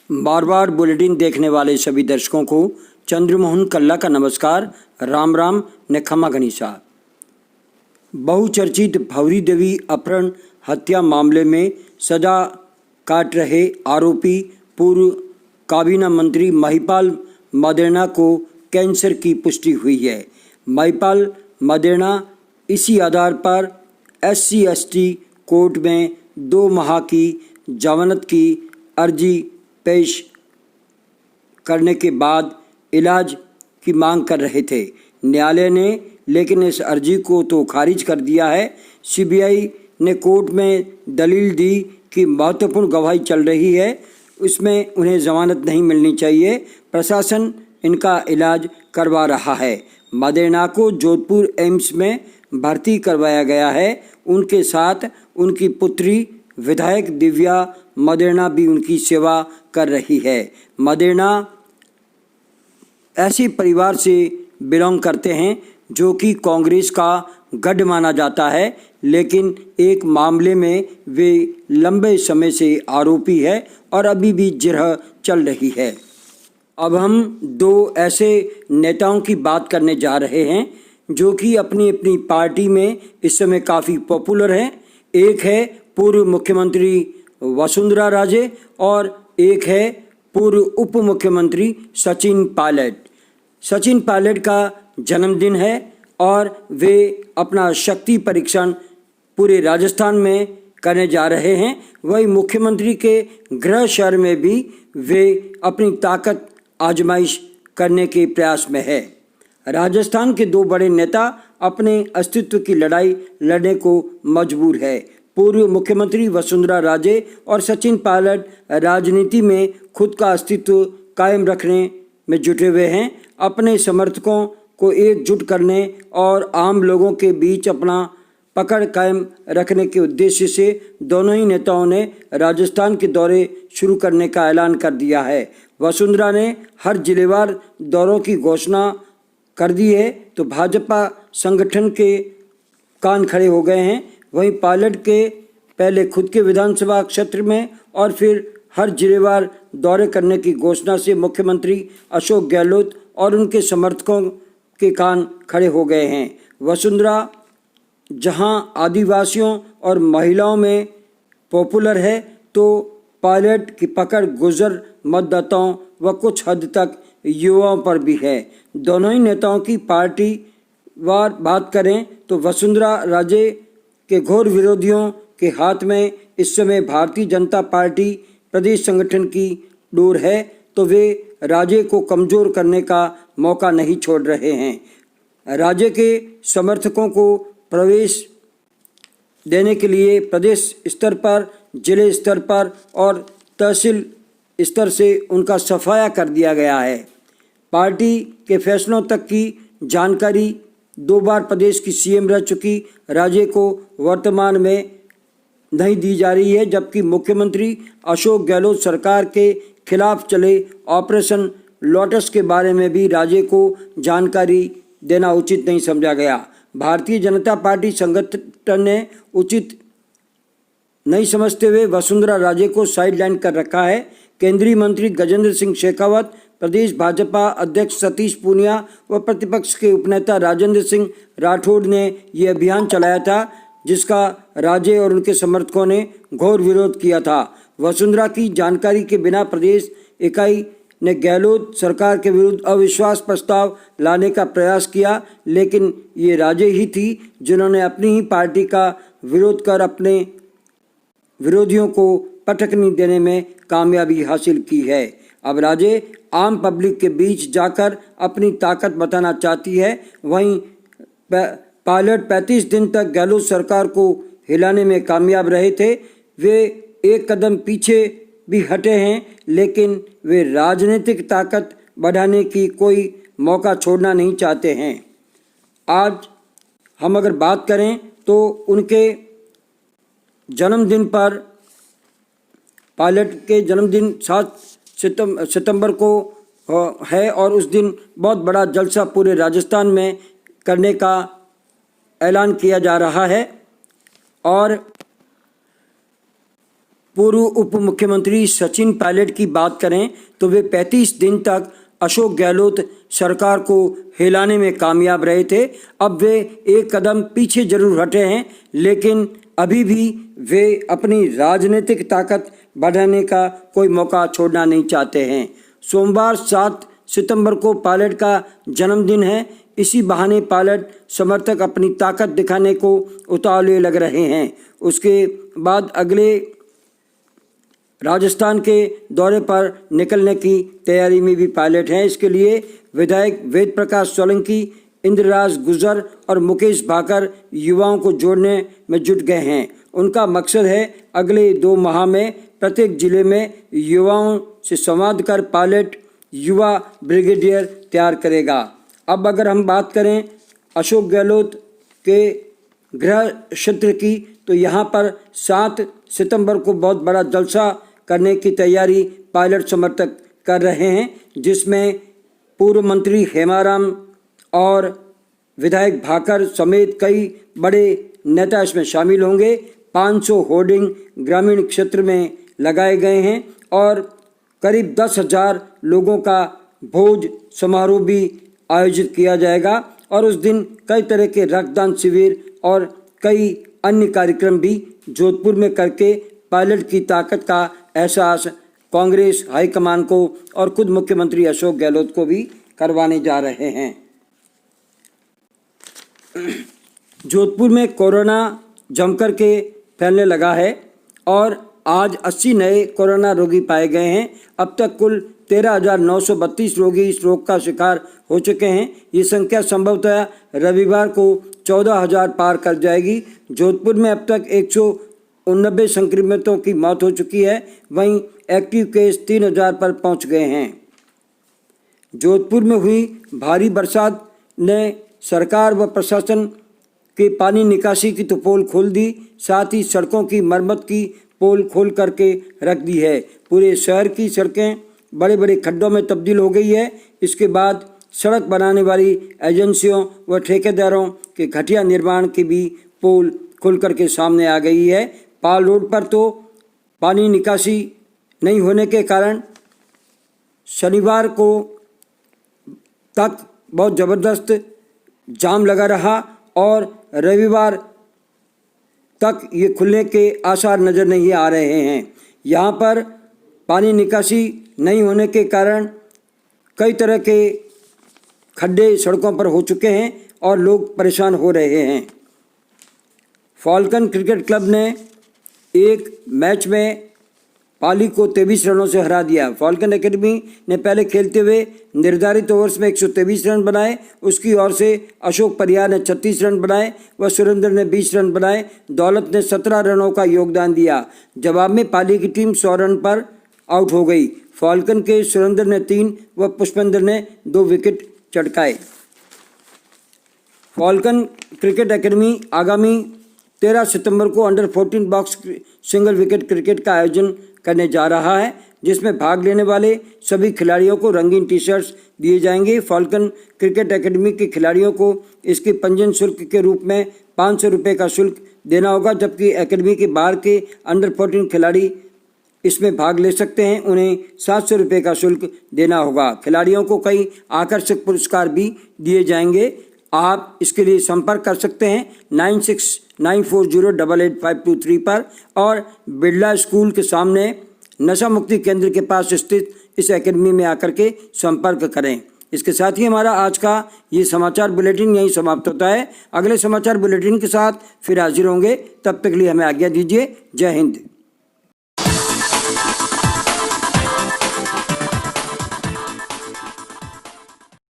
बार बार bulletin देखने वाले सभी दर्शकों को चंद्रमोहन कल्ला का नमस्कार। राम राम ने खमा गनीसा। बहुचर्चित भंवरी देवी अपहरण हत्या मामले में सजा काट रहे आरोपी पूर्व काबीना मंत्री महिपाल मदेरणा को कैंसर की पुष्टि हुई है। महिपाल मदेरणा इसी आधार पर SC/ST कोर्ट में 2 माह की जमानत की अर्जी पेश करने के बाद इलाज की मांग कर रहे थे। न्यायालय ने लेकिन इस अर्जी को तो खारिज कर दिया है। CBI ने कोर्ट में दलील दी कि महत्वपूर्ण गवाही चल रही है, उसमें उन्हें जमानत नहीं मिलनी चाहिए। प्रशासन इनका इलाज करवा रहा है। मदेरणा को जोधपुर एम्स में भर्ती करवाया गया है। उनके साथ उनकी पुत्री विधायक दिव्या मदेरणा भी उनकी सेवा कर रही है। मदेरणा ऐसे परिवार से बिलोंग करते हैं जो कि कांग्रेस का गढ़ माना जाता है, लेकिन एक मामले में वे लंबे समय से आरोपी है और अभी भी जिरह चल रही है। अब हम 2 ऐसे नेताओं की बात करने जा रहे हैं जो कि अपनी अपनी पार्टी में इस समय काफ़ी पॉपुलर हैं। एक है पूर्व मुख्यमंत्री वसुंधरा राजे और एक है पूर्व उप मुख्यमंत्री सचिन पायलट। सचिन पायलट का जन्मदिन है और वे अपना शक्ति परीक्षण पूरे राजस्थान में करने जा रहे हैं। वही मुख्यमंत्री के गृह शहर में भी वे अपनी ताकत आजमाइश करने के प्रयास में है। राजस्थान के 2 बड़े नेता अपने अस्तित्व की लड़ाई लड़ने को मजबूर है। पूर्व मुख्यमंत्री वसुंधरा राजे और सचिन पायलट राजनीति में खुद का अस्तित्व कायम रखने में जुटे हुए हैं। अपने समर्थकों को एकजुट करने और आम लोगों के बीच अपना पकड़ कायम रखने के उद्देश्य से दोनों ही नेताओं ने राजस्थान के दौरे शुरू करने का ऐलान कर दिया है। वसुंधरा ने हर जिलेवार दौरों की घोषणा कर दी है तो भाजपा संगठन के कान खड़े हो गए हैं। वहीं पायलट के पहले खुद के विधानसभा क्षेत्र में और फिर हर जिलेवार दौरे करने की घोषणा से मुख्यमंत्री अशोक गहलोत और उनके समर्थकों के कान खड़े हो गए हैं। वसुंधरा जहां आदिवासियों और महिलाओं में पॉपुलर है, तो पायलट की पकड़ गुर्जर मतदाताओं व कुछ हद तक युवाओं पर भी है। दोनों ही नेताओं की पार्टी वार बात करें तो वसुंधरा राजे के घोर विरोधियों के हाथ में इस समय भारतीय जनता पार्टी प्रदेश संगठन की डोर है, तो वे राजे को कमज़ोर करने का मौका नहीं छोड़ रहे हैं। राजे के समर्थकों को प्रवेश देने के लिए प्रदेश स्तर पर, जिले स्तर पर और तहसील स्तर से उनका सफाया कर दिया गया है। पार्टी के फैसलों तक की जानकारी 2 बार प्रदेश की CM रह चुकी राजे को वर्तमान में नहीं दी जा रही है, जबकि मुख्यमंत्री अशोक गहलोत सरकार के खिलाफ चले ऑपरेशन लोटस के बारे में भी राजे को जानकारी देना उचित नहीं समझा गया। भारतीय जनता पार्टी संगठन ने उचित नहीं समझते हुए वसुंधरा राजे को साइडलाइन कर रखा है। केंद्रीय मंत्री गजेंद्र सिंह शेखावत, प्रदेश भाजपा अध्यक्ष सतीश पूनिया व प्रतिपक्ष के उपनेता राजेंद्र सिंह राठौड़ ने ये अभियान चलाया था, जिसका राजे और उनके समर्थकों ने घोर विरोध किया था। वसुंधरा की जानकारी के बिना प्रदेश इकाई ने गहलोत सरकार के विरुद्ध अविश्वास प्रस्ताव लाने का प्रयास किया, लेकिन ये राजे ही थी जिन्होंने अपनी ही पार्टी का विरोध कर अपने विरोधियों को पटकनी देने में कामयाबी हासिल की है। अब राजे आम पब्लिक के बीच जाकर अपनी ताकत बताना चाहती है। वहीं पायलट 35 दिन तक गहलोत सरकार को हिलाने में कामयाब रहे थे। वे एक कदम पीछे भी हटे हैं, लेकिन वे राजनीतिक ताकत बढ़ाने की कोई मौका छोड़ना नहीं चाहते हैं। आज हम अगर बात करें तो उनके जन्मदिन पर, पायलट के जन्मदिन 7 सितंबर को है और उस दिन बहुत बड़ा जलसा पूरे राजस्थान में करने का ऐलान किया जा रहा है और पूर्व उप मुख्यमंत्री सचिन पायलट की बात करें तो वे 35 दिन तक अशोक गहलोत सरकार को हिलाने में कामयाब रहे थे। अब वे एक कदम पीछे जरूर हटे हैं, लेकिन अभी भी वे अपनी राजनीतिक ताकत बढ़ाने का कोई मौका छोड़ना नहीं चाहते हैं। सोमवार 7 सितंबर को पायलट का जन्मदिन है। इसी बहाने पायलट समर्थक अपनी ताकत दिखाने को उतावले लग रहे हैं। उसके बाद अगले राजस्थान के दौरे पर निकलने की तैयारी में भी पायलट हैं। इसके लिए विधायक वेद प्रकाश सोलंकी, इंद्रराज गुर्जर और मुकेश भाकर युवाओं को जोड़ने में जुट गए हैं। उनका मकसद है अगले 2 माह में प्रत्येक जिले में युवाओं से संवाद कर पायलट युवा ब्रिगेडियर तैयार करेगा। अब अगर हम बात करें अशोक गहलोत के गृह क्षेत्र की, तो यहाँ पर 7 सितंबर को बहुत बड़ा जलसा करने की तैयारी पायलट समर्थक कर रहे हैं, जिसमें पूर्व मंत्री हेमाराम और विधायक भाकर समेत कई बड़े नेता इसमें शामिल होंगे। 500 होर्डिंग ग्रामीण क्षेत्र में लगाए गए हैं और करीब 10,000 लोगों का भोज समारोह भी आयोजित किया जाएगा और उस दिन कई तरह के रक्तदान शिविर और कई अन्य कार्यक्रम भी जोधपुर में करके पायलट की ताकत का एहसास कांग्रेस हाईकमान को और खुद मुख्यमंत्री अशोक गहलोत को भी करवाने जा रहे हैं। जोधपुर में कोरोना जमकर के फैलने लगा है और आज 80 नए कोरोना रोगी पाए गए हैं। अब तक कुल 13,932 रोगी इस रोग का शिकार हो चुके हैं। ये संख्या संभवतः रविवार को 14,000 पार कर जाएगी। जोधपुर में अब तक 189 संक्रमितों की मौत हो चुकी है, वहीं एक्टिव केस 3,000 पर पहुंच गए हैं। जोधपुर में हुई भारी बरसात ने सरकार व प्रशासन के पानी निकासी की तो पोल खोल दी, साथ ही सड़कों की मरम्मत की पोल खोल करके रख दी है। पूरे शहर की सड़कें बड़े बड़े खड्डों में तब्दील हो गई है। इसके बाद सड़क बनाने वाली एजेंसियों व ठेकेदारों के घटिया निर्माण की भी पोल खुल करके सामने आ गई है। पाल रोड पर तो पानी निकासी नहीं होने के कारण शनिवार को तक बहुत ज़बरदस्त जाम लगा रहा और रविवार तक ये खुलने के आसार नज़र नहीं आ रहे हैं। यहाँ पर पानी निकासी नहीं होने के कारण कई तरह के खड्डे सड़कों पर हो चुके हैं और लोग परेशान हो रहे हैं। फॉल्कन क्रिकेट क्लब ने एक मैच में पाली को 23 रनों से हरा दिया। फॉल्कन एकेडमी ने पहले खेलते हुए निर्धारित ओवर्स में 123 रन बनाए। उसकी ओर से अशोक परिहार ने 36 रन बनाए व सुरेंद्र ने 20 रन बनाए। दौलत ने 17 रनों का योगदान दिया। जवाब में पाली की टीम 100 रन पर आउट हो गई। फॉल्कन के सुरेंद्र ने 3 व पुष्पेंद्र ने 2 विकेट चटकाए। फॉल्कन क्रिकेट एकेडमी आगामी 13 सितंबर को under 14 box single wicket cricket का आयोजन करने जा रहा है, जिसमें भाग लेने वाले सभी खिलाड़ियों को रंगीन टी शर्ट्स दिए जाएंगे। फॉल्कन क्रिकेट एकेडमी के खिलाड़ियों को इसके पंजीयन शुल्क के रूप में 500 रुपये का शुल्क देना होगा, जबकि एकेडमी के बाहर के अंडर 14 खिलाड़ी इसमें भाग ले सकते हैं, उन्हें 700 रुपये का शुल्क देना होगा। खिलाड़ियों को कई आकर्षक पुरस्कार भी दिए जाएंगे। आप इसके लिए संपर्क कर सकते हैं 9694088523 पर और बिरला स्कूल के सामने नशा मुक्ति केंद्र के पास स्थित इस एकेडमी में आकर के संपर्क करें। इसके साथ ही हमारा आज का ये समाचार बुलेटिन यहीं समाप्त होता है। अगले समाचार बुलेटिन के साथ फिर हाजिर होंगे, तब तक के लिए हमें आज्ञा दीजिए। जय हिंद।